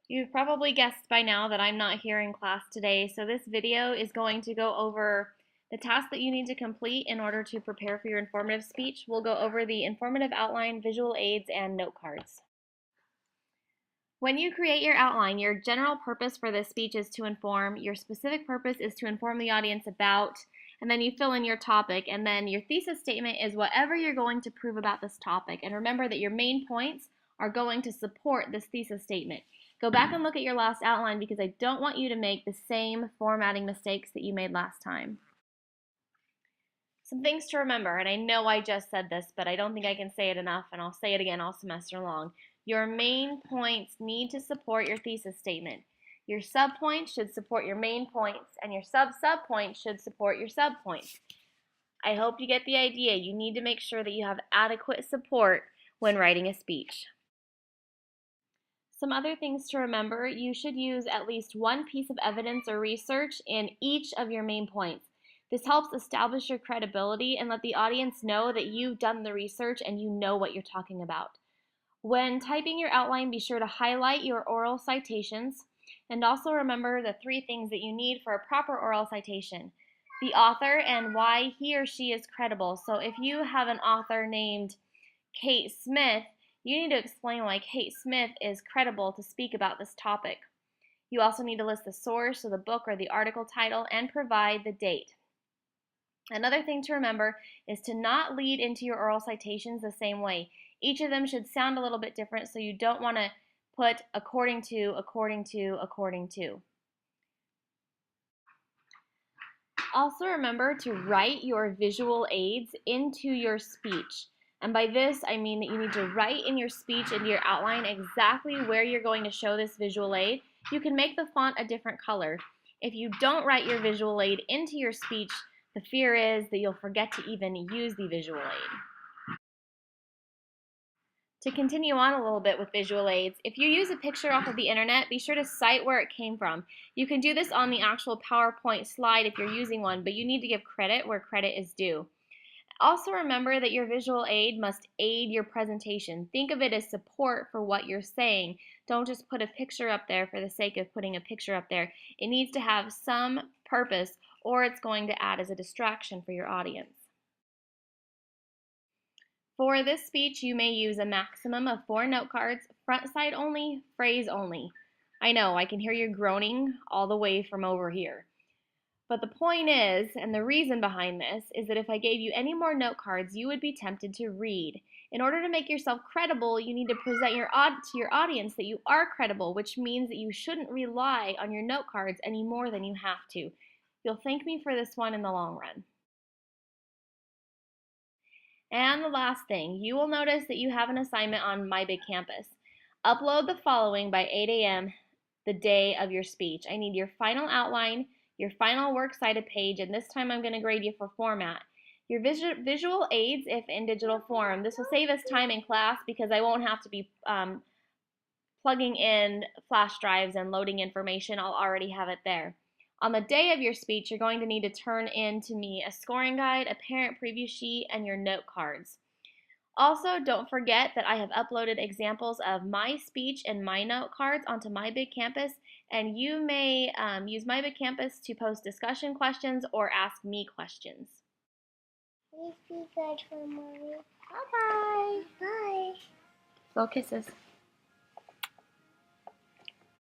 You've probably guessed by now that I'm not here in class today, so this video is going to go over the tasks that you need to complete in order to prepare for your informative speech. We'll go over the informative outline, visual aids, and note cards. When you create your outline, your general purpose for this speech is to inform, your specific purpose is to inform the audience about, and then you fill in your topic, and then your thesis statement is whatever you're going to prove about this topic. And remember that your main points are going to support this thesis statement. Go back and look at your last outline because I don't want you to make the same formatting mistakes that you made last time. Some things to remember, and I know I just said this, but I don't think I can say it enough, and I'll say it again all semester long. Your main points need to support your thesis statement. Your subpoints should support your main points, and your sub-subpoints should support your subpoints. I hope you get the idea. You need to make sure that you have adequate support when writing a speech. Some other things to remember, you should use at least one piece of evidence or research in each of your main points. This helps establish your credibility and let the audience know that you've done the research and you know what you're talking about. When typing your outline, be sure to highlight your oral citations and also remember the 3 things that you need for a proper oral citation. The author and why he or she is credible. So if you have an author named Kate Smith, you need to explain why Kate Smith is credible to speak about this topic. You also need to list the source of the book or the article title and provide the date. Another thing to remember is to not lead into your oral citations the same way. Each of them should sound a little bit different, so you don't want to put according to, according to, according to. Also remember to write your visual aids into your speech. And by this, I mean that you need to write in your speech, into your outline, exactly where you're going to show this visual aid. You can make the font a different color. If you don't write your visual aid into your speech, the fear is that you'll forget to even use the visual aid. To continue on a little bit with visual aids, if you use a picture off of the internet, be sure to cite where it came from. You can do this on the actual PowerPoint slide if you're using one, but you need to give credit where credit is due. Also remember that your visual aid must aid your presentation. Think of it as support for what you're saying. Don't just put a picture up there for the sake of putting a picture up there. It needs to have some purpose or it's going to add as a distraction for your audience. For this speech, you may use a maximum of 4 note cards, front side only, phrase only. I know, I can hear you groaning all the way from over here. But the point is, and the reason behind this, is that if I gave you any more note cards, you would be tempted to read. In order to make yourself credible, you need to present to your audience that you are credible, which means that you shouldn't rely on your note cards any more than you have to. You'll thank me for this one in the long run. And the last thing, you will notice that you have an assignment on My Big Campus. Upload the following by 8 a.m. the day of your speech. I need your final outline, your final works cited page, and this time I'm going to grade you for format. Your visual aids if in digital form. This will save us time in class because I won't have to be plugging in flash drives and loading information. I'll already have it there. On the day of your speech, you're going to need to turn in to me a scoring guide, a parent preview sheet, and your note cards. Also, don't forget that I have uploaded examples of my speech and my note cards onto My Big Campus, and you may use My Big Campus to post discussion questions or ask me questions. Please be good for mommy. Bye-bye. Bye. Little kisses.